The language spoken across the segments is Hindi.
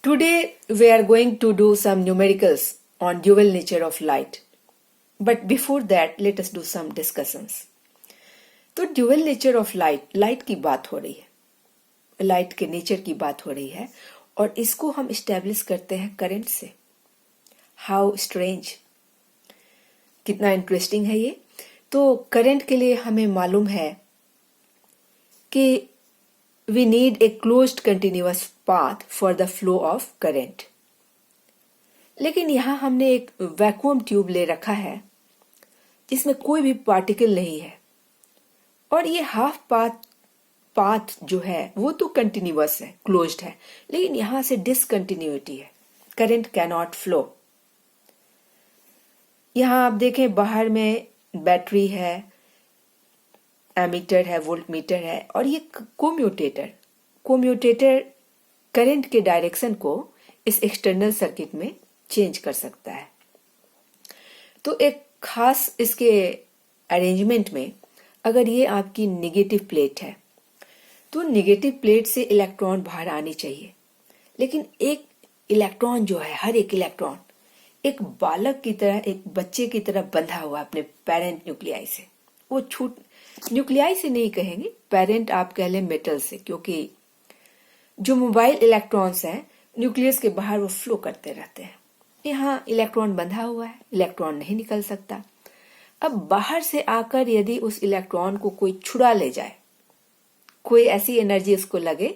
Today we are going to do some numericals on dual nature of light. But before that, let us do some discussions. तो ड्यूअल नेचर ऑफ लाइट की बात हो रही है, लाइट के नेचर की बात हो रही है और इसको हम इस्टेब्लिश करते हैं करंट से. हाउ स्ट्रेंज, कितना इंटरेस्टिंग है ये. तो करंट के लिए हमें मालूम है कि we need a closed continuous path for the flow of current. लेकिन यहाँ हमने एक वैक्यूम ट्यूब ले रखा है जिसमें कोई भी पार्टिकल नहीं है और ये हाफ पाथ जो है वो तो कंटिन्यूअस है, क्लोज्ड है, लेकिन यहाँ से डिसकंटिन्यूटी है, करंट कैनॉट फ्लो. यहाँ आप देखें बाहर में बैटरी है, एमीटर है, वोल्टमीटर है और ये कोम्यूटेटर करंट के डायरेक्शन को इस एक्सटर्नल सर्किट में चेंज कर सकता है. तो एक खास इसके अरेंजमेंट में अगर ये आपकी नेगेटिव प्लेट है तो नेगेटिव प्लेट से इलेक्ट्रॉन बाहर आनी चाहिए, लेकिन एक इलेक्ट्रॉन जो है, हर एक इलेक्ट्रॉन एक बालक की तरह, एक बच्चे की तरह बंधा हुआ अपने पेरेंट न्यूक्लियाई से. वो न्यूक्लियाई से नहीं कहेंगे, पेरेंट आप कह लें मेटल से, क्योंकि जो मोबाइल इलेक्ट्रॉन्स हैं न्यूक्लियस के बाहर वो फ्लो करते रहते हैं. यहाँ इलेक्ट्रॉन बंधा हुआ है, इलेक्ट्रॉन नहीं निकल सकता. अब बाहर से आकर यदि उस इलेक्ट्रॉन को कोई छुड़ा ले जाए, कोई ऐसी एनर्जी उसको लगे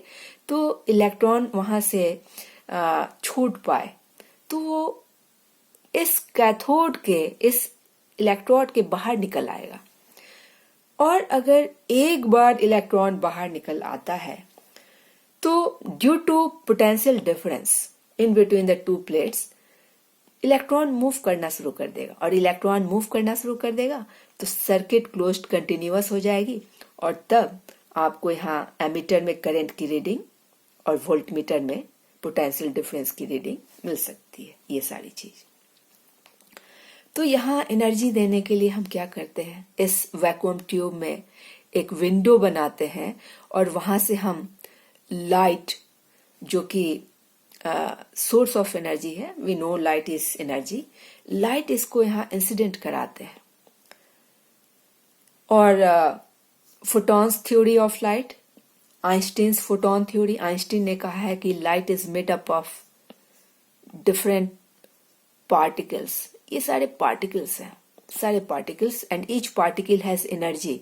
तो इलेक्ट्रॉन वहां से छूट पाए, तो वो इस कैथोड के, इस इलेक्ट्रोड के बाहर निकल आएगा. और अगर एक बार इलेक्ट्रॉन बाहर निकल आता है तो due to potential difference in between the two plates electron move करना शुरू कर देगा, और इलेक्ट्रॉन मूव करना शुरू कर देगा तो सर्किट क्लोज्ड कंटिन्यूअस हो जाएगी और तब आपको यहाँ एमीटर में करंट की रीडिंग और वोल्टमीटर में पोटेंशियल डिफरेंस की रीडिंग मिल सकती है. ये सारी चीज. तो यहाँ एनर्जी देने के लिए हम क्या करते हैं, इस वैक्यूम ट्यूब में एक विंडो बनाते हैं और वहां से हम लाइट, जो कि सोर्स ऑफ एनर्जी है, we know light is energy, light इसको यहाँ इंसिडेंट कराते हैं. और photons theory of light, Einstein's photon theory, Einstein ने कहा है कि light is made up of different particles. ये सारे पार्टिकल्स हैं, सारे particles, and each particle has energy.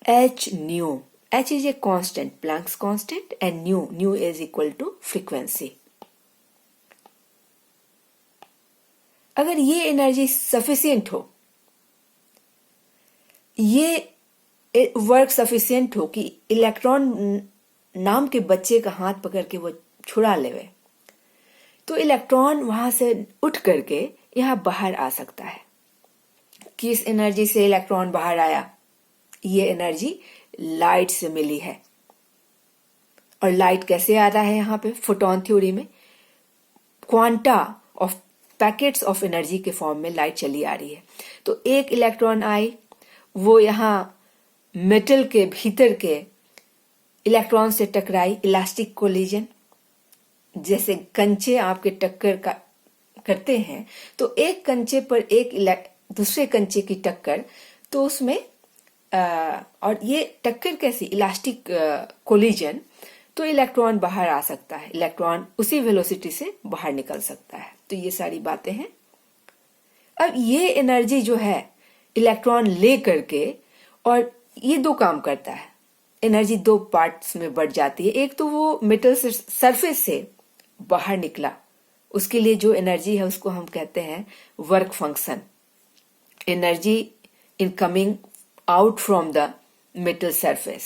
H nu, H is a constant, Planck's constant, and nu is equal to frequency. अगर ये एनर्जी सफिशिएंट हो, ये वर्क सफिशिएंट हो कि इलेक्ट्रॉन नाम के बच्चे का हाथ पकड़ के वो छुड़ा लेवे, तो इलेक्ट्रॉन वहां से उठ करके यहाँ बाहर आ सकता है. किस एनर्जी से इलेक्ट्रॉन बाहर आया? ये एनर्जी लाइट से मिली है. और लाइट कैसे आ रहा है यहाँ पे फोटोन थ्योरी में? Quanta of packets of energy के फॉर्म में लाइट चली आ रही है. तो एक इलेक्ट्रॉन आई, वो यहाँ मेटल के भीतर के इलेक्ट्रॉन से टकराई, इलास्टिक कोलिजन. जैसे कंचे आपके टक्कर करते हैं तो एक कंचे पर एक दूसरे कंचे की टक्कर, तो उसमें और ये टक्कर कैसी, इलास्टिक कोलिजन, तो इलेक्ट्रॉन बाहर आ सकता है, इलेक्ट्रॉन उसी वेलोसिटी से बाहर निकल सकता है. तो ये सारी बातें हैं. अब ये एनर्जी जो है इलेक्ट्रॉन ले करके, और ये दो काम करता है, एनर्जी दो पार्ट्स में बढ़ जाती है. एक तो वो मेटल सरफेस से बाहर निकला, उसके लिए जो एनर्जी है उसको हम कहते हैं work function, energy in coming out from the metal surface.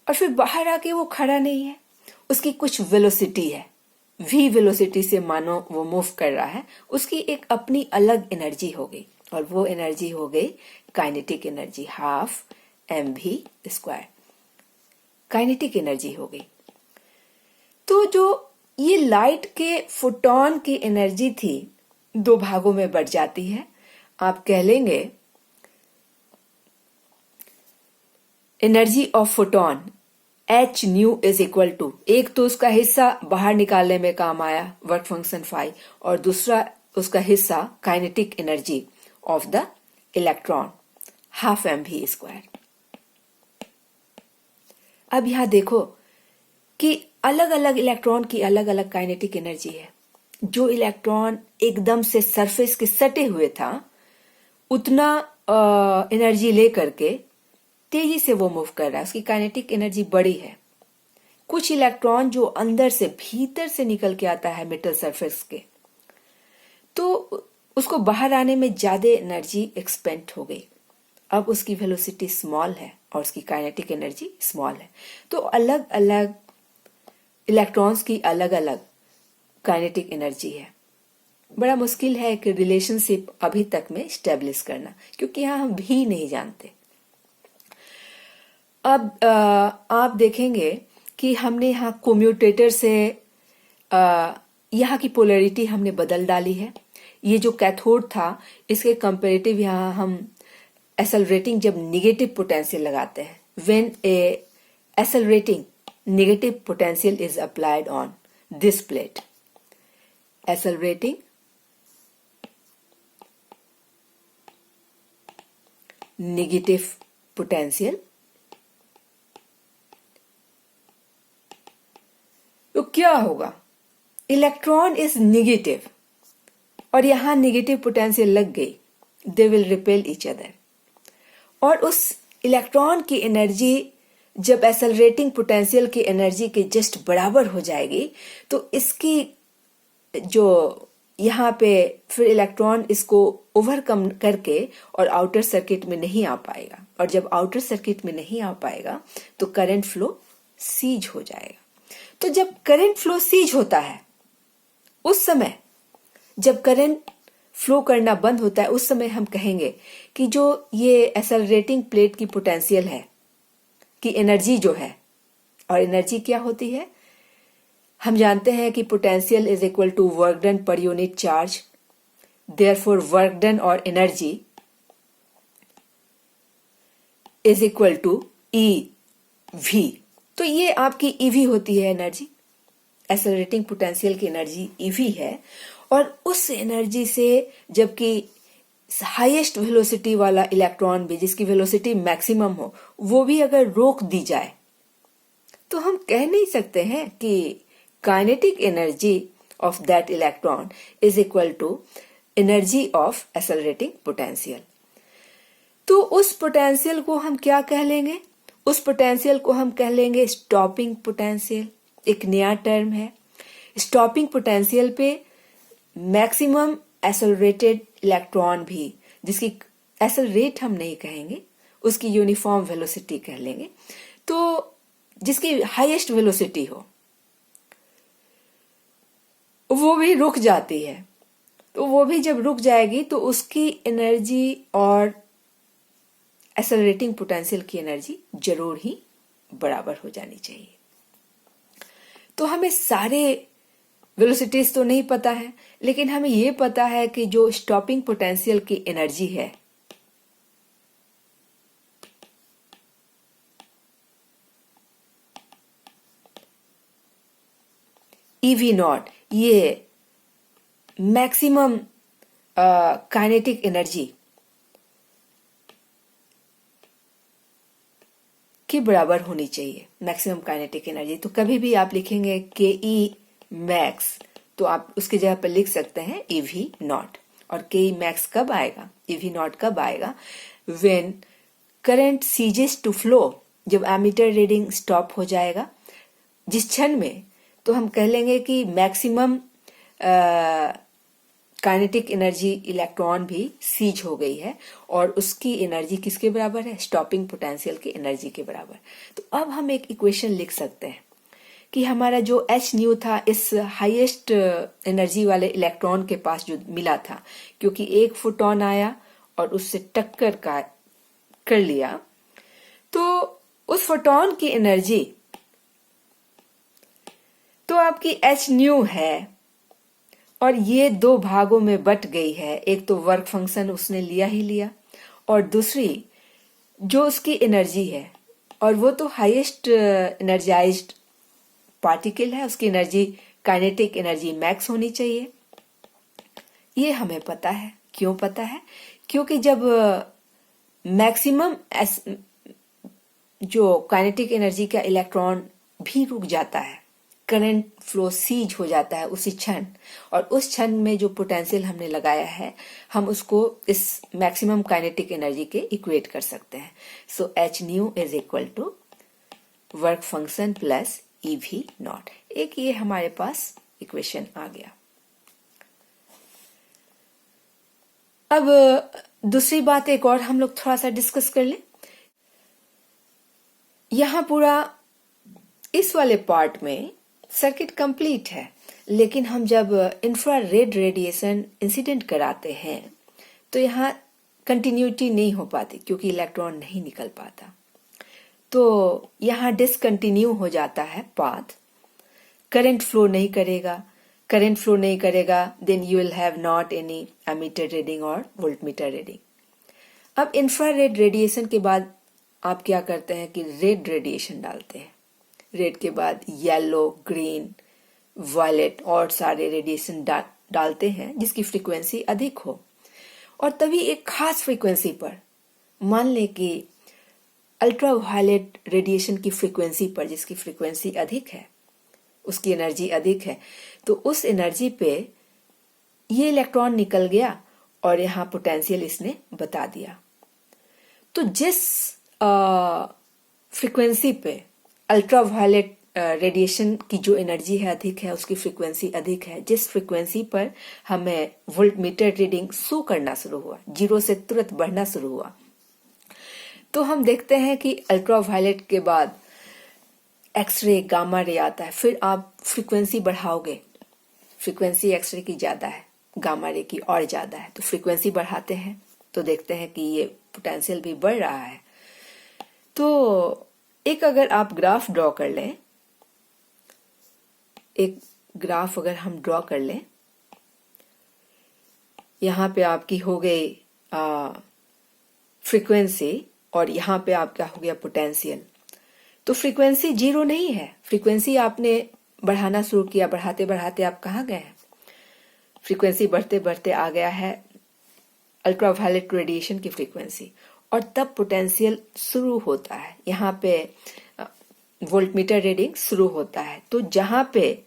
और फिर बाहर आके वो खड़ा नहीं है, उसकी कुछ वेलोसिटी है, v वेलोसिटी से मानो वो मूव कर रहा है, उसकी एक अपनी अलग एनर्जी हो गई, और वो एनर्जी हो गई kinetic energy, half mv square. Kinetic energy हो गई. तो जो ये लाइट के फोटॉन की एनर्जी थी दो भागों में बढ़ जाती है। आप कह लेंगे energy of photon h nu is equal to, एक तो उसका हिस्सा बाहर निकालने में काम आया वर्क फंक्शन फाई, और दूसरा उसका हिस्सा kinetic energy of the electron half m v square. अब यहां देखो कि अलग अलग इलेक्ट्रॉन की अलग अलग काइनेटिक एनर्जी है। जो इलेक्ट्रॉन एकदम से सरफेस के सटे हुए था उतना एनर्जी लेकर के तेजी से वो मूव कर रहा है, उसकी काइनेटिक एनर्जी बड़ी है। कुछ इलेक्ट्रॉन जो अंदर से भीतर से निकल के आता है मेटल सरफेस के, तो उसको बाहर आने में ज्यादा एनर्जी एक्सपेंड हो गई। अब उसकी वेलोसिटी स्मॉल है और उसकी काइनेटिक एनर्जी स्मॉल है। तो अलग अलग इलेक्ट्रॉन्स की अलग अलग काइनेटिक एनर्जी है। बड़ा मुश्किल है कि रिलेशनशिप अभी तक में स्टेब्लिश करना, क्योंकि यहां हम भी नहीं जानते। अब आप देखेंगे कि हमने यहाँ कोम्यूटेटर से यहाँ की पोलैरिटी हमने बदल डाली है। ये जो कैथोड था इसके कंपैरेटिव यहाँ हम एक्सेलरेटिंग जब निगेटिव पोटेंशियल लगाते हैं, when A accelerating negative potential is applied on this plate, accelerating negative potential, तो क्या होगा? इलेक्ट्रॉन इज नेगेटिव और यहां नेगेटिव पोटेंशियल लग गई, they will repel each other, और उस इलेक्ट्रॉन की एनर्जी जब एक्सेलरेटिंग पोटेंशियल की एनर्जी के जस्ट बराबर हो जाएगी तो इसकी जो यहाँ पे फिर इलेक्ट्रॉन इसको ओवरकम करके और आउटर सर्किट में नहीं आ पाएगा, और जब आउटर सर्किट में नहीं आ पाएगा तो करंट फ्लो सीज हो जाएगा। तो जब करंट फ्लो सीज होता है, उस समय जब करंट फ्लो करना बंद होता है, उस समय हम कहेंगे कि जो ये एक्सेलरेटिंग प्लेट की पोटेंशियल है की एनर्जी जो है, और एनर्जी क्या होती है हम जानते हैं कि potential is equal to work done per unit charge, therefore work done और energy is equal to E V. तो ये आपकी ईवी होती है एनर्जी, एक्सेलरेटिंग पोटेंशियल की एनर्जी ईवी है, और उस एनर्जी से जबकि हाईएस्ट वेलोसिटी वाला इलेक्ट्रॉन भी, जिसकी वेलोसिटी मैक्सिमम हो, वो भी अगर रोक दी जाए तो हम कह नहीं सकते हैं कि kinetic energy of that electron is equal to energy of accelerating potential. तो उस पोटेंशियल को हम क्या कह लेंगे? उस पोटेंशियल को हम कह लेंगे स्टॉपिंग पोटेंशियल। एक नया टर्म है। स्टॉपिंग पोटेंशियल पे मैक्सिमम एक्सेलरेटेड इलेक्ट्रॉन भी, जिसकी एक्सेलरेट हम नहीं कहेंगे, उसकी यूनिफॉर्म वेलोसिटी कह लेंगे, तो जिसकी हाईएस्ट वेलोसिटी हो वो भी रुक जाती है। तो वो भी जब रुक जाएगी तो उसकी एनर्जी और एक्सेलरेटिंग पोटेंशियल की एनर्जी जरूर ही बराबर हो जानी चाहिए। तो हमें सारे वेलोसिटीज तो नहीं पता है, लेकिन हमें ये पता है कि जो स्टॉपिंग पोटेंशियल की एनर्जी है ईवी नॉट, ये मैक्सिमम काइनेटिक एनर्जी के बराबर होनी चाहिए, मैक्सिमम काइनेटिक एनर्जी। तो कभी भी आप लिखेंगे के ई मैक्स तो आप उसकी जगह पर लिख सकते हैं ईवी नॉट। और के ई मैक्स कब आएगा, ईवी नॉट कब आएगा? When current ceases to flow, जब एमीटर रीडिंग स्टॉप हो जाएगा जिस क्षण में, तो हम कह लेंगे कि मैक्सिमम काइनेटिक एनर्जी इलेक्ट्रॉन भी सीज हो गई है और उसकी एनर्जी किसके बराबर है? स्टॉपिंग पोटेंशियल की एनर्जी के बराबर। तो अब हम एक इक्वेशन लिख सकते हैं कि हमारा जो एच न्यू था इस हाईएस्ट एनर्जी वाले इलेक्ट्रॉन के पास जो मिला था, क्योंकि एक फोटॉन आया और उससे टक्कर कर लिया, तो उस फोटॉन की एनर्जी, तो आपकी एच न्यू है और ये दो भागों में बट गई है, एक तो वर्क फंक्शन उसने लिया ही लिया और दूसरी जो उसकी एनर्जी है, और वो तो हाईएस्ट एनर्जाइज्ड पार्टिकल है, उसकी एनर्जी काइनेटिक एनर्जी मैक्स होनी चाहिए। ये हमें पता है। क्यों पता है? क्योंकि जब मैक्सिमम जो काइनेटिक एनर्जी का इलेक्ट्रॉन भी रुक जाता है, करंट फ्लो सीज हो जाता है उसी क्षण, और उस क्षण में जो पोटेंशियल हमने लगाया है हम उसको इस मैक्सिमम काइनेटिक एनर्जी के इक्वेट कर सकते हैं। So h nu is equal to work function plus e v naught. एक ये हमारे पास इक्वेशन आ गया। अब दूसरी बात एक और हम लोग थोड़ा सा डिस्कस कर लें। यहां पूरा इस वाले पार्ट में सर्किट कंप्लीट है, लेकिन हम जब इंफ्रारेड रेडिएशन इंसिडेंट कराते हैं तो यहाँ कंटिन्यूटी नहीं हो पाती क्योंकि इलेक्ट्रॉन नहीं निकल पाता, तो यहाँ डिसकंटिन्यू हो जाता है पाथ, करंट फ्लो नहीं करेगा। करंट फ्लो नहीं करेगा then you will have not any ammeter reading और वोल्टमीटर रीडिंग। अब इंफ्रारेड रेडिएशन के बाद आप क्या करते हैं कि रेड रेडिएशन डालते हैं। रेड के बाद येलो, ग्रीन, वायलेट और सारे रेडिएशन डालते हैं जिसकी फ्रीक्वेंसी अधिक हो, और तभी एक खास फ्रीक्वेंसी पर, मान लें कि अल्ट्रा वायलेट रेडिएशन की फ्रीक्वेंसी पर, जिसकी फ्रीक्वेंसी अधिक है, उसकी एनर्जी अधिक है, तो उस एनर्जी पे ये इलेक्ट्रॉन निकल गया और यहाँ पोटेंशियल इसने बता दिया। तो जिस फ्रीक्वेंसी पे अल्ट्रा वायलेट रेडिएशन की जो एनर्जी है अधिक है, उसकी फ्रीक्वेंसी अधिक है, जिस फ्रीक्वेंसी पर हमें वोल्टमीटर रीडिंग शो करना शुरू हुआ, जीरो से तुरंत बढ़ना शुरू हुआ, तो हम देखते हैं कि अल्ट्रा वायलेट के बाद एक्सरे, गामा रे आता है। फिर आप फ्रीक्वेंसी बढ़ाओगे, फ्रीक्वेंसी एक्सरे की ज्यादा है, गामा रे की और ज्यादा है, तो फ्रीक्वेंसी बढ़ाते हैं तो देखते हैं कि ये पोटेंशियल भी बढ़ रहा है। तो एक अगर आप ग्राफ ड्रॉ कर लें, एक ग्राफ अगर हम ड्रॉ कर लें, यहाँ पे आपकी हो गई फ्रीक्वेंसी और यहाँ पे आपका हो गया पोटेंशियल। तो फ्रीक्वेंसी जीरो नहीं है, फ्रीक्वेंसी आपने बढ़ाना शुरू किया, बढ़ाते बढ़ाते आप कहाँ गए हैं, फ्रीक्वेंसी बढ़ते बढ़ते आ गया है अल्ट्रा वायलेट रेडिएशन की फ्रीक्वेंसी, और तब पोटेंशियल शुरू होता है, यहाँ पे वोल्टमीटर रीडिंग शुरू होता है। तो जहां पे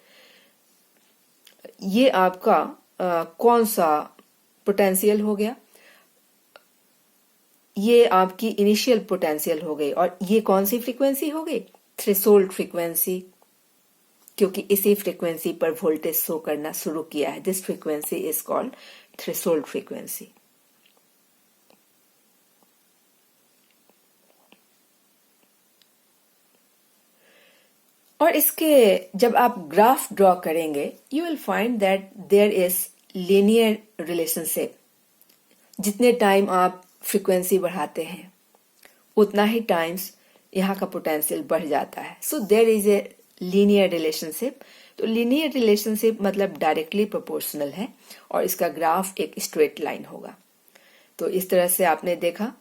ये आपका कौन सा पोटेंशियल हो गया, ये आपकी इनिशियल पोटेंशियल हो गई, और ये कौन सी फ्रीक्वेंसी हो गई, थ्रेशोल्ड फ्रीक्वेंसी, क्योंकि इसी फ्रीक्वेंसी पर वोल्टेज शो करना शुरू किया है। This frequency is called threshold frequency. और इसके जब आप ग्राफ ड्रॉ करेंगे you will find that there is linear relationship. जितने टाइम आप फ्रीक्वेंसी बढ़ाते हैं उतना ही टाइम्स यहाँ का पोटेंशियल बढ़ जाता है। So there is a linear relationship. तो लीनियर रिलेशनशिप मतलब डायरेक्टली प्रोपोर्शनल है और इसका ग्राफ एक स्ट्रेट लाइन होगा। तो इस तरह से आपने देखा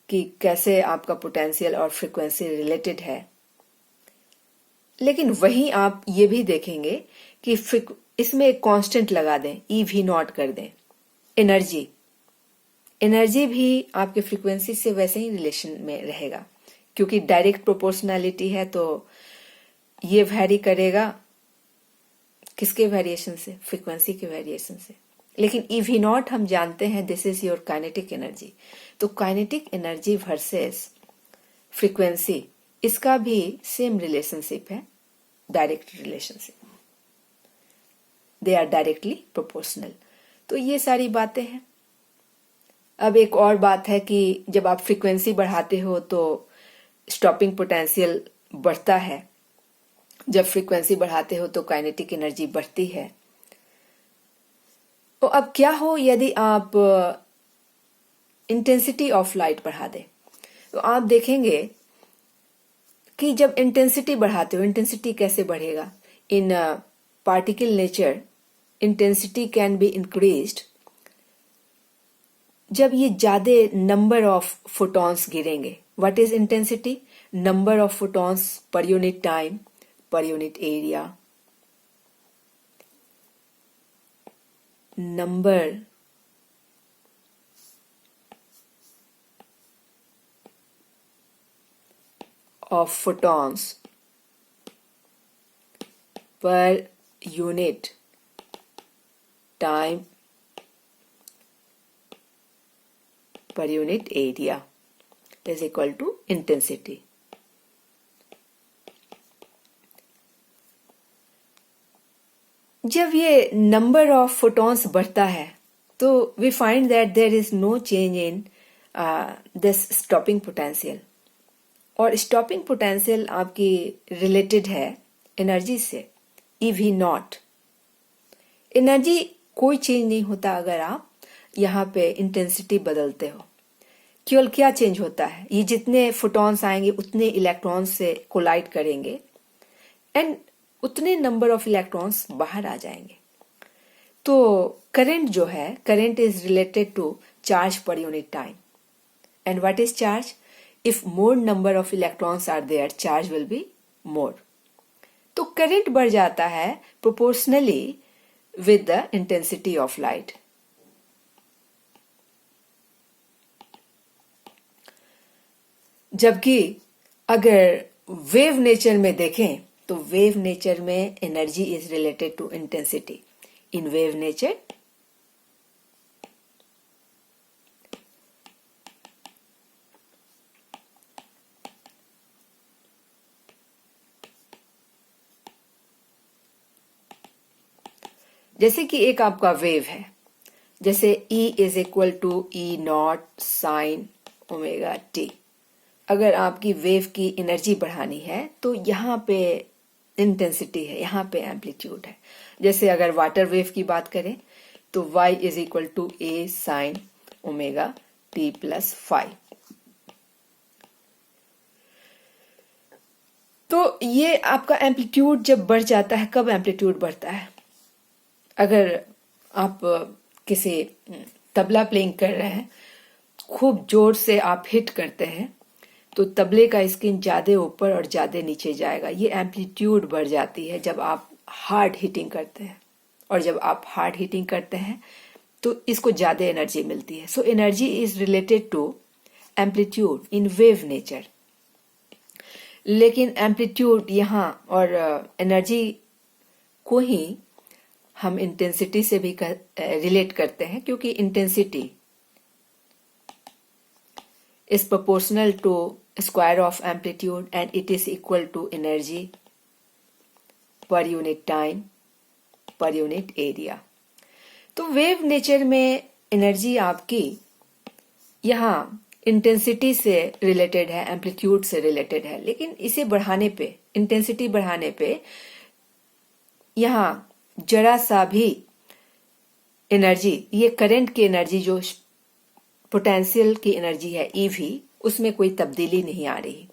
कि कैसे आपका पोटेंशियल और फ्रीक्वेंसी रिलेटेड है। लेकिन वहीं आप ये भी देखेंगे कि इसमें एक कांस्टेंट लगा दें, ई वी नॉट कर दें, एनर्जी भी आपके फ्रीक्वेंसी से वैसे ही रिलेशन में रहेगा, क्योंकि डायरेक्ट प्रोपोर्शनैलिटी है तो ये वैरी करेगा किसके वेरिएशन से, फ्रीक्वेंसी के वेरिएशन से। लेकिन ई वी नॉट हम जानते हैं this is your kinetic energy. तो काइनेटिक एनर्जी वर्सेस फ्रीक्वेंसी, इसका भी सेम रिलेशनशिप है, direct relationship, they are directly proportional. तो ये सारी बातें हैं। अब एक और बात है कि जब आप फ्रीक्वेंसी बढ़ाते हो तो स्टॉपिंग पोटेंशियल बढ़ता है, जब फ्रीक्वेंसी बढ़ाते हो तो काइनेटिक एनर्जी बढ़ती है। तो अब क्या हो यदि आप इंटेंसिटी ऑफ लाइट बढ़ा दें, तो आप देखेंगे कि जब इंटेंसिटी बढ़ाते हो, इंटेंसिटी कैसे बढ़ेगा, इन particle nature intensity can be increased जब ये ज्यादा नंबर ऑफ फोटॉन्स गिरेंगे. What is intensity? Number of photons per unit time per unit area. Number of photons per unit time per unit area is equal to intensity. जब ये नंबर ऑफ फोटॉन्स बढ़ता है तो we find that there is no change in this stopping potential. और स्टॉपिंग पोटेंशियल आपकी रिलेटेड है एनर्जी से, EV नॉट. एनर्जी कोई चेंज नहीं होता अगर आप यहाँ पे इंटेंसिटी बदलते हो. केवल क्या चेंज होता है, ये जितने फोटॉन्स आएंगे उतने इलेक्ट्रॉन्स से कोलाइड करेंगे एंड उतने नंबर ऑफ इलेक्ट्रॉन्स बाहर आ जाएंगे. तो करंट जो है, current is related to charge per unit time. And what is charge? If more number of electrons are there, charge will be more. तो करंट बढ़ जाता है proportionally with the intensity of light. जबकि अगर वेव नेचर में देखें तो वेव नेचर में energy is related to intensity. In wave nature जैसे कि एक आपका वेव है, जैसे E is equal to E naught sine omega t. अगर आपकी वेव की एनर्जी बढ़ानी है तो यहाँ पे इंटेंसिटी है, यहाँ पे एम्पलीट्यूड है. जैसे अगर वाटर वेव की बात करें तो Y is equal to A sine omega t plus 5. तो ये आपका एम्पलीट्यूड जब बढ़ जाता है, कब एम्पलीट्यूड बढ़ता है? अगर आप किसी तबला प्लेइंग कर रहे हैं, खूब जोर से आप हिट करते हैं तो तबले का स्किन ज्यादा ऊपर और ज्यादा नीचे जाएगा. ये एम्पलीट्यूड बढ़ जाती है जब आप हार्ड हिटिंग करते हैं. और जब आप हार्ड हिटिंग करते हैं तो इसको ज्यादा एनर्जी मिलती है. So energy is related to amplitude in wave nature. लेकिन एम्पलीट्यूड यहाँ और एनर्जी को ही हम इंटेंसिटी से भी रिलेट करते हैं, क्योंकि intensity is proportional to square of amplitude and it is equal to energy per unit time per unit area. तो वेव नेचर में एनर्जी आपकी यहाँ इंटेंसिटी से रिलेटेड है, एम्पलीट्यूड से रिलेटेड है. लेकिन इसे बढ़ाने पे, इंटेंसिटी बढ़ाने पे यहाँ जरा सा भी एनर्जी, ये करंट की एनर्जी जो पोटेंशियल की एनर्जी है EV, उसमें कोई तब्दीली नहीं आ रही.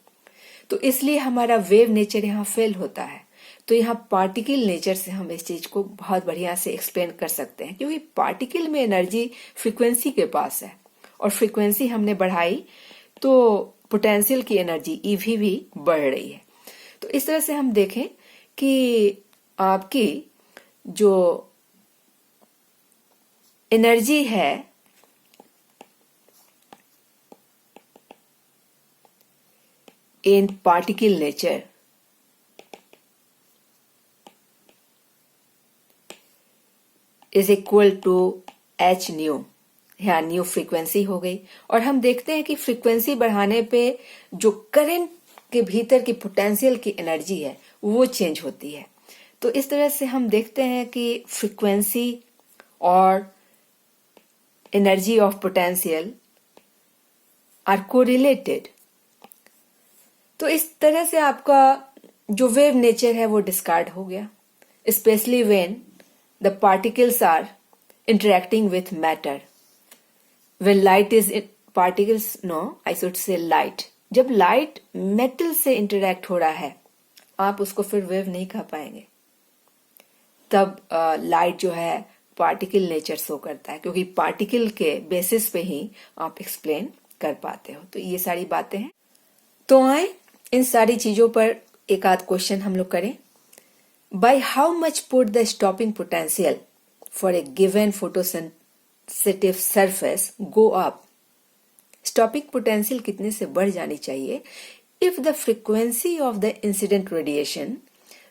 तो इसलिए हमारा वेव नेचर यहाँ फेल होता है. तो यहाँ पार्टिकल नेचर से हम इस चीज को बहुत बढ़िया से एक्सप्लेन कर सकते हैं, क्योंकि पार्टिकल में एनर्जी फ्रीक्वेंसी के पास है और फ्रीक्वेंसी हमने बढ़ाई तो पोटेंशियल की एनर्जी EV भी बढ़ रही है. तो इस तरह से हम देखें कि आपकी जो एनर्जी है in particle nature is equal to H nu. यहाँ न्यू फ्रीक्वेंसी हो गई. और हम देखते हैं कि फ्रीक्वेंसी बढ़ाने पे जो करंट के भीतर की पोटेंशियल की एनर्जी है वो चेंज होती है. तो इस तरह से हम देखते हैं कि फ्रीक्वेंसी और energy of potential are correlated. तो इस तरह से आपका जो वेव नेचर है वो डिस्कार्ड हो गया, specially when the particles are interacting with matter. When light is particles, no I should say light, जब लाइट मेटल से इंटरेक्ट हो रहा है आप उसको फिर वेव नहीं कह पाएंगे. तब लाइट जो है पार्टिकल नेचर शो करता है, क्योंकि पार्टिकल के बेसिस पे ही आप एक्सप्लेन कर पाते हो। तो ये सारी बातें हैं। तो आए इन सारी चीजों पर एक आध क्वेश्चन हम लोग करें। By how much put the stopping potential for a given photosensitive surface go up? Stopping potential कितने से बढ़ जानी चाहिए if the frequency of the incident radiation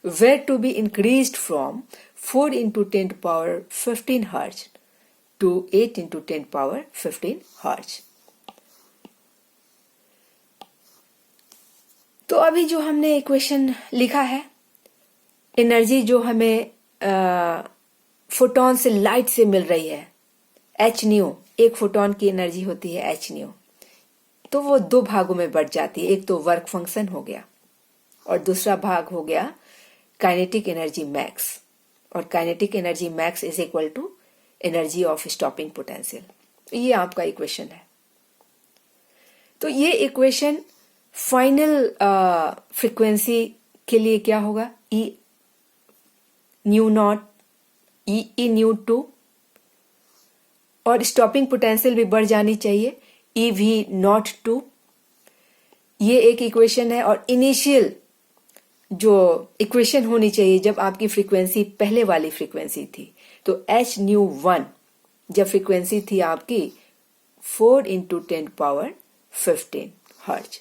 were to be increased from 4 into 10 power 15 hertz to 8 into 10 power 15 hertz. तो अभी जो हमने इक्वेशन लिखा है, एनर्जी जो हमें फोटोन से लाइट से मिल रही है एच न्यू, एक फोटोन की एनर्जी होती है एच न्यू, तो वो दो भागों में बढ़ जाती है। एक तो वर्क फंक्शन हो गया और दूसरा भाग हो गया काइनेटिक एनर्जी मैक्स, और kinetic energy max is equal to energy of stopping potential. ये आपका इक्वेशन है। तो ये इक्वेशन फाइनल फ्रीक्वेंसी के लिए क्या होगा? E nu naught E nu two, और स्टॉपिंग पोटेंशियल भी बढ़ जानी चाहिए ई वी नॉट टू। ये एक इक्वेशन है। और इनिशियल जो इक्वेशन होनी चाहिए जब आपकी फ्रीक्वेंसी पहले वाली फ्रीक्वेंसी थी, तो एच न्यू 1 जब फ्रीक्वेंसी थी आपकी 4 into 10 power 15 हर्ट्ज,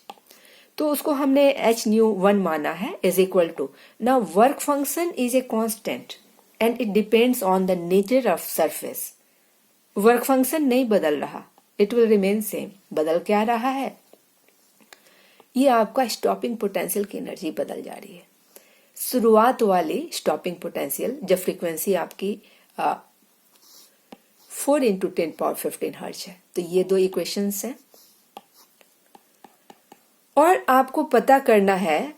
तो उसको हमने एच न्यू 1 माना है is equal to, now work function is a constant and it depends on the nature of surface. Work function नहीं बदल रहा, इट विल रिमेन सेम। बदल क्या रहा है? ये आपका स्टॉपिंग पोटेंशियल की एनर्जी बदल जा रही है। शुरुआत वाली स्टॉपिंग पोटेंशियल जब फ्रीक्वेंसी आपकी 4 into 10 power 15 हर्ट्ज है। तो ये दो इक्वेशंस हैं। और आपको पता करना है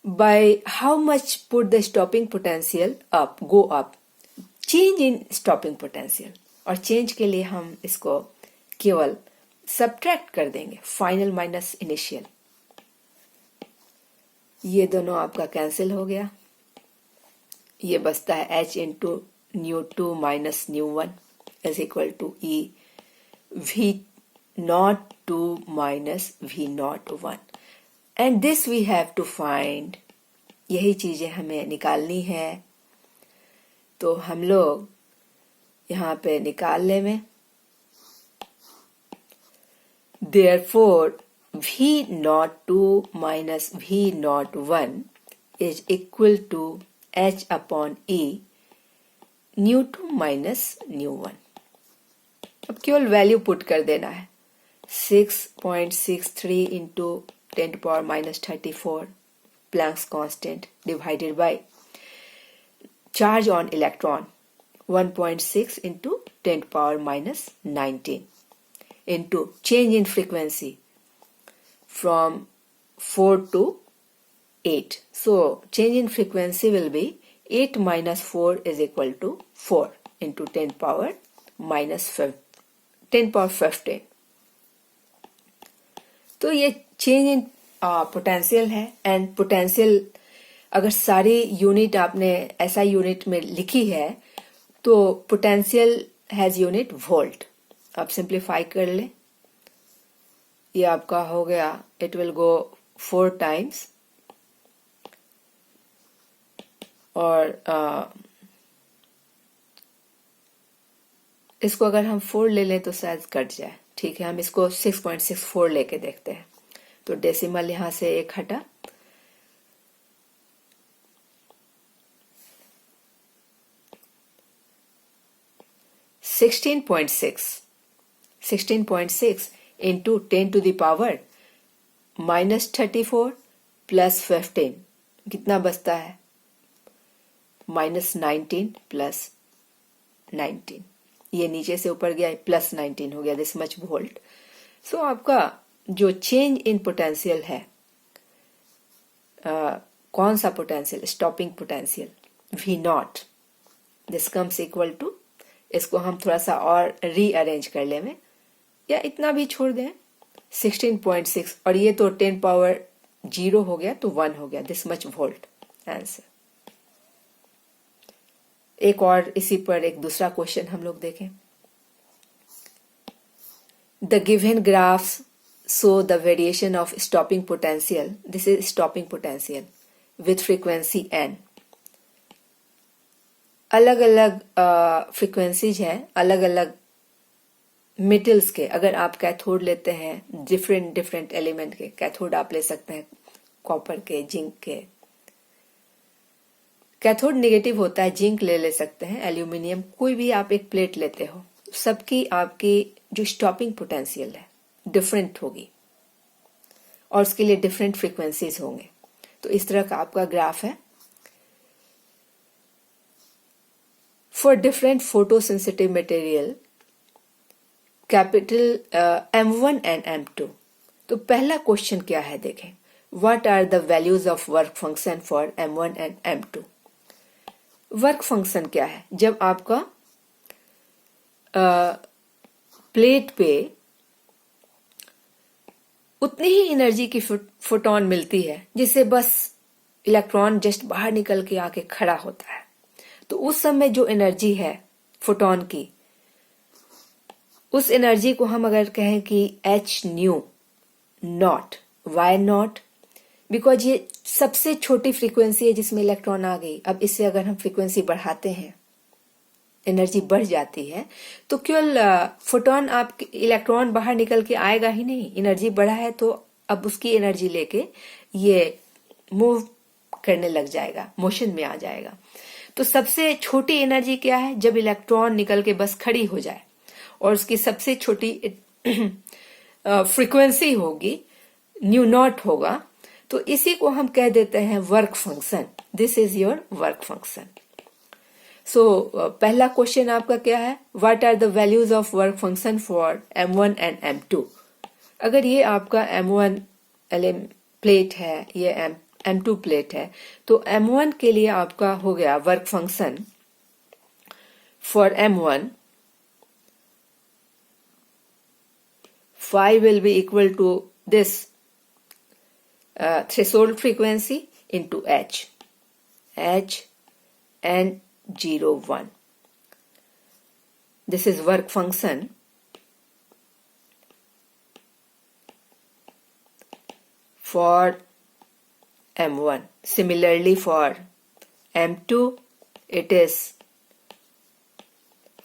by how much put the stopping potential up go up, change in stopping potential. और चेंज के लिए हम इसको केवल सब्ट्रैक्ट कर देंगे, फाइनल माइनस इनिशियल। ये दोनों आपका कैंसिल हो गया। ये बचता है h into nu 2 minus nu 1 is equal to E v naught 2 minus v naught 1, and this we have to find. यही चीजें हमें निकालनी है। तो हम लोग यहाँ पे निकाल ले में, therefore v naught 2 minus v naught 1 is equal to h upon e nu 2 minus nu 1। अब केवल वैल्यू पुट कर देना है। 6.63 into 10 to power minus 34 Planck's constant divided by charge on electron 1.6 into 10 to power minus 19 into change in frequency from 4 to 8. So change in frequency will be 8 minus 4 is equal to 4 into 10 power minus 10 power 15. तो ये चेंज इन पोटेंशियल है। एंड पोटेंशियल अगर सारी यूनिट आपने ऐसा यूनिट में लिखी है तो पोटेंशियल हैज यूनिट वोल्ट। आप सिंप्लीफाई कर ले, ये आपका हो गया, इट विल गो 4 times और इसको अगर हम 4 ले लें तो शायद कट जाए। ठीक है, हम इसको 6.64 लेके देखते हैं। तो डेसिमल यहां से एक हटा, sixteen point six into 10 to the power minus 34 plus 15 कितना बचता है? -19 प्लस 19। ये नीचे से ऊपर गया, प्लस 19 हो गया, दिस मच वोल्ट। सो आपका जो चेंज इन पोटेंशियल है, कौन सा potential? Stopping potential v naught, this comes equal to, इसको हम थोड़ा सा और रीअरेंज कर ले में, या इतना भी छोड़ दें, 16.6, और ये तो 10 पावर 0 हो गया तो 1 हो गया, दिस मच वोल्ट आंसर। एक और इसी पर एक दूसरा क्वेश्चन हम लोग देखें। The given graphs show the variation of stopping potential. This is stopping potential with frequency n. अलग अलग फ्रीक्वेंसीज हैं, अलग अलग मेटल्स के। अगर आप कैथोड लेते हैं डिफरेंट एलिमेंट के, कैथोड आप ले सकते हैं कॉपर के, जिंक के। कैथोड नेगेटिव होता है, जिंक ले सकते हैं, एल्यूमिनियम, कोई भी आप एक प्लेट लेते हो, सबकी आपकी जो स्टॉपिंग पोटेंशियल है डिफरेंट होगी और उसके लिए डिफरेंट फ्रीक्वेंसीज होंगे। तो इस तरह का आपका ग्राफ है। For different photo sensitive material capital M1 and M2। तो पहला क्वेश्चन क्या है देखें, what are the values of work function for M1 and M2। Work function क्या है, जब आपका प्लेट पे उतनी ही एनर्जी की फोटोन मिलती है जिससे बस इलेक्ट्रॉन जस्ट बाहर निकल के आके खड़ा होता है, तो उस समय जो एनर्जी है फोटोन की, उस एनर्जी को हम अगर कहें कि h nu naught, why naught, because ये सबसे छोटी फ्रीक्वेंसी है जिसमें इलेक्ट्रॉन आ गई। अब इससे अगर हम फ्रीक्वेंसी बढ़ाते हैं, एनर्जी बढ़ जाती है, तो केवल फोटोन आप इलेक्ट्रॉन बाहर निकल के आएगा ही नहीं, एनर्जी बढ़ा है तो अब उसकी एनर्जी लेके ये मूव करने लग जाएगा, मोशन में आ जाएगा। तो सबसे छोटी एनर्जी क्या है, जब इलेक्ट्रॉन निकल के बस खड़ी हो जाए, और उसकी सबसे छोटी फ्रीक्वेंसी होगी, न्यू नॉट होगा, तो इसी को हम कह देते हैं work function. This is your work function. So पहला क्वेश्चन आपका क्या है, what are the values of work function for M1 and M2। अगर ये आपका M1 प्लेट है, ये M2 प्लेट है, तो M1 के लिए आपका हो गया work function for M1 phi will be equal to this threshold frequency into h and 0 1. This is work function for M1. Similarly for M2 it is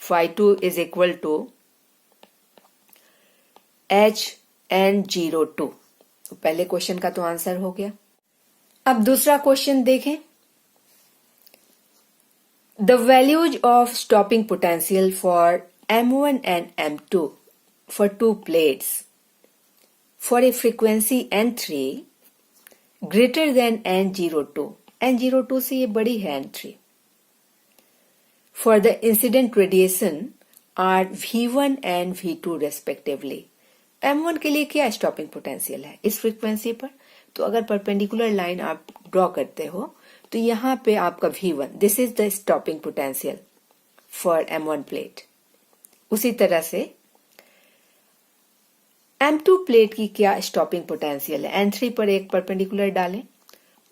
phi 2 is equal to h and 0 2. तो पहले क्वेश्चन का तो आंसर हो गया। अब दूसरा क्वेश्चन देखें। The values of stopping potential for M1 and M2 for two plates for a frequency N3 greater than N02. N02 से ये बड़ी है N3. For the incident radiation are V1 and V2 respectively. M1 के लिए क्या स्टॉपिंग पोटेंशियल है इस फ्रीक्वेंसी पर, तो अगर परपेंडिकुलर लाइन आप ड्रॉ करते हो तो यहाँ पे आपका V1, this is the stopping potential for M1 plate. उसी तरह से M2 प्लेट की क्या स्टॉपिंग पोटेंशियल है, N3 पर एक परपेंडिकुलर डालें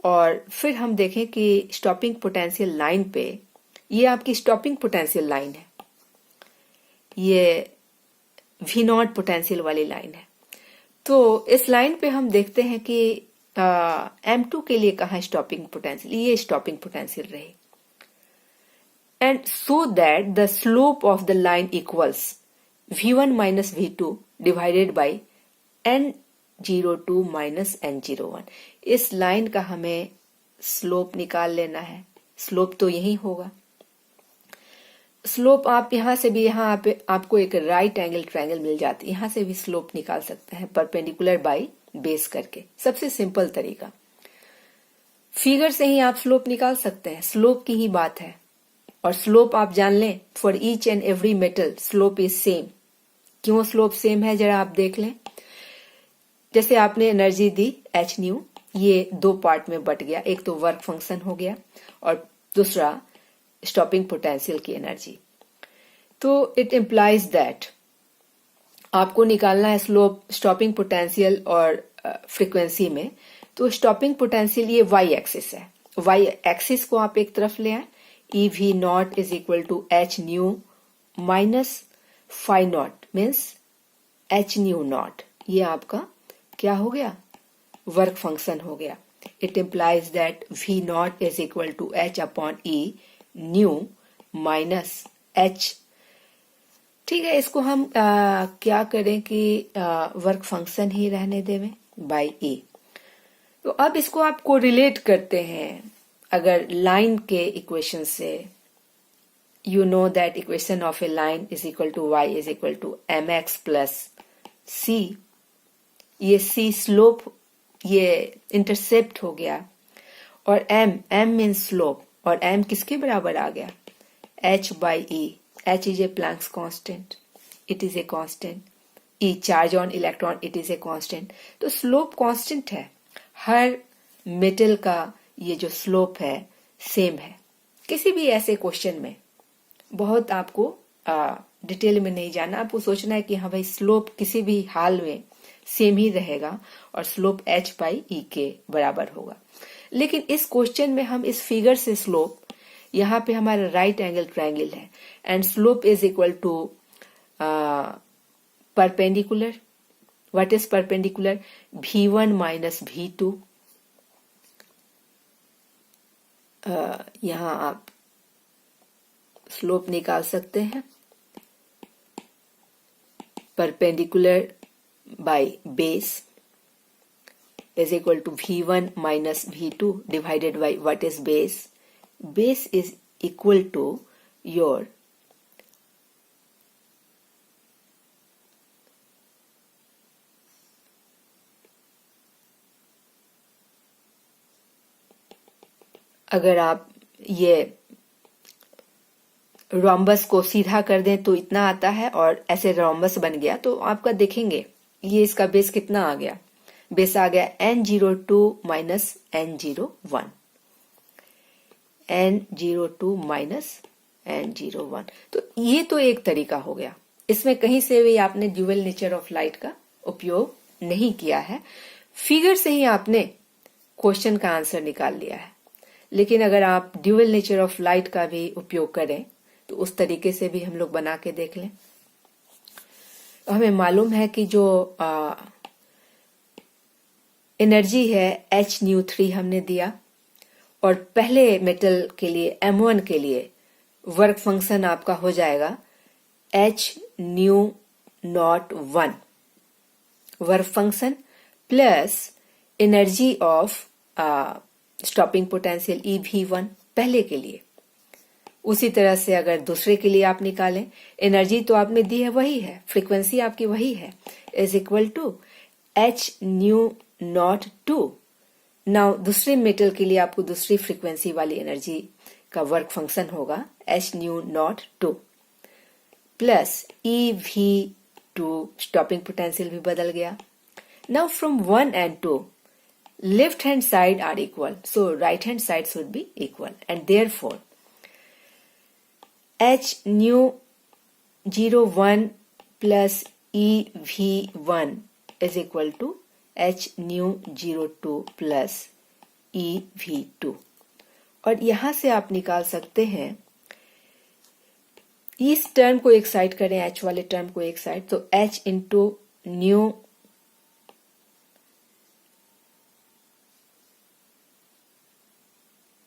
और फिर हम देखें कि स्टॉपिंग पोटेंशियल लाइन पे, ये आपकी स्टॉपिंग पोटेंशियल लाइन है, ये V0 पोटेंशियल वाली लाइन है। तो इस लाइन पे हम देखते हैं कि M2 के लिए कहाँ स्टॉपिंग पोटेंशियल, ये स्टॉपिंग पोटेंशियल रही, and so that the slope of the line equals V1 minus V2 divided by N02 minus N01। इस लाइन का हमें स्लोप निकाल लेना है। स्लोप तो यही होगा। स्लोप आप यहां से भी, यहाँ पे आपको एक राइट एंगल ट्रायंगल मिल जाती है, यहां से भी स्लोप निकाल सकते हैं परपेंडिकुलर बाई बेस करके। सबसे सिंपल तरीका, फिगर से ही आप स्लोप निकाल सकते हैं, स्लोप की ही बात है। और स्लोप आप जान लें, for each and every metal slope is same. क्यों स्लोप सेम है जरा आप देख लें। जैसे आपने एनर्जी दी h न्यू, ये दो पार्ट में बट गया, एक तो वर्क फंक्शन हो गया और दूसरा स्टॉपिंग पोटेंशियल की एनर्जी। तो इट इम्प्लाइज दैट आपको निकालना है स्लोप स्टॉपिंग पोटेंशियल और फ्रीक्वेंसी में। तो स्टॉपिंग पोटेंशियल ये y एक्सिस है, y एक्सिस को आप एक तरफ ले आए, e v naught is equal to h nu minus phi naught means h nu naught. ये आपका क्या हो गया, वर्क फंक्शन हो गया। It implies that v naught is equal to h upon E new minus H. ठीक है, इसको हम क्या करें कि वर्क फंक्शन ही रहने देवें बाई ई। तो अब इसको आप कोरिलेट करते हैं अगर लाइन के इक्वेशन से। You know that equation of a line is equal to y is equal to m x plus c. ये सी स्लोप, ये इंटरसेप्ट हो गया, और एम मीन्स स्लोप, और एम किसके बराबर आ गया, h by e. H is a Planck's constant. It is a constant. E charge on electron, it is a constant. तो स्लोप कांस्टेंट है। हर मेटल का ये जो स्लोप है सेम है। किसी भी ऐसे क्वेश्चन में बहुत आपको डिटेल में नहीं जाना, आपको सोचना है कि हाँ भाई स्लोप किसी भी हाल में सेम ही रहेगा और स्लोप h बाई ई के बराबर होगा। लेकिन इस क्वेश्चन में हम इस फिगर से स्लोप, यहाँ पे हमारा राइट एंगल ट्रायंगल है and slope is equal to perpendicular. What is perpendicular, v1 minus v2। यहाँ आप स्लोप निकाल सकते हैं, perpendicular by base is equal to v1 minus v2 divided by what is base. Base is equal to your अगर आप ये रोम्बस को सीधा कर दें तो इतना आता है, और ऐसे रोम्बस बन गया तो आपका देखेंगे ये इसका बेस कितना आ गया, बेस आ गया n02 minus n01, n02 minus n01। तो ये तो एक तरीका हो गया, इसमें कहीं से भी आपने ड्यूअल नेचर ऑफ लाइट का उपयोग नहीं किया है, फिगर से ही आपने क्वेश्चन का आंसर निकाल लिया है। लेकिन अगर आप ड्यूअल नेचर ऑफ लाइट का भी उपयोग करें तो उस तरीके से भी हम लोग बना के देख लें। हमें मालूम है कि जो एनर्जी है h-3 हमने दिया, और पहले मेटल के लिए M1 के लिए वर्क फंक्शन आपका हो जाएगा h-1 work function plus energy of stopping potential eV1 पहले के लिए। उसी तरह से अगर दूसरे के लिए आप निकालें, एनर्जी तो आपने दी है वही है, फ्रीक्वेंसी आपकी वही है, is equal to h-2। Now दूसरे मेटल के लिए आपको दूसरी फ्रीक्वेंसी वाली एनर्जी का वर्क फंक्शन होगा h-2 plus eV2, stopping potential भी बदल गया। Now from 1 and 2 left hand side are equal, so right hand side should be equal, and therefore h-01 plus eV1 is equal to h-02 plus eV2। और यहां से आप निकाल सकते हैं, इस टर्म को एक साइड करें, h वाले टर्म को एक साइड, तो h into nu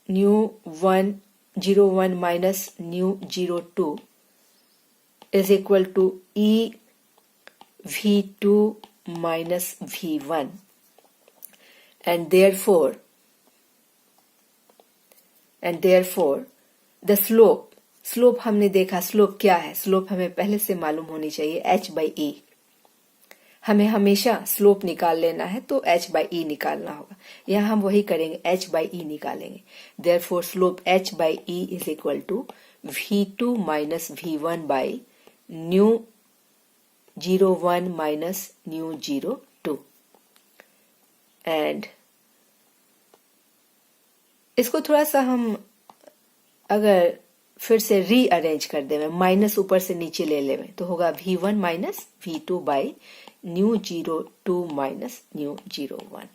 nu 01 minus nu 02 is equal to eV2 minus V1, and therefore the slope हमने देखा, स्लोप क्या है, स्लोप हमें पहले से मालूम होनी चाहिए h by e। हमें हमेशा स्लोप निकाल लेना है तो h by e निकालना होगा, यहाँ हम वही करेंगे, h by e निकालेंगे। therefore slope h by e is equal to V2 minus V1 by nu 01 minus nu 02, and इसको थोड़ा सा हम अगर फिर से रीअरेंज कर दें, माइनस ऊपर से नीचे ले लें तो होगा V1 minus V2 by nu 02 minus nu 01।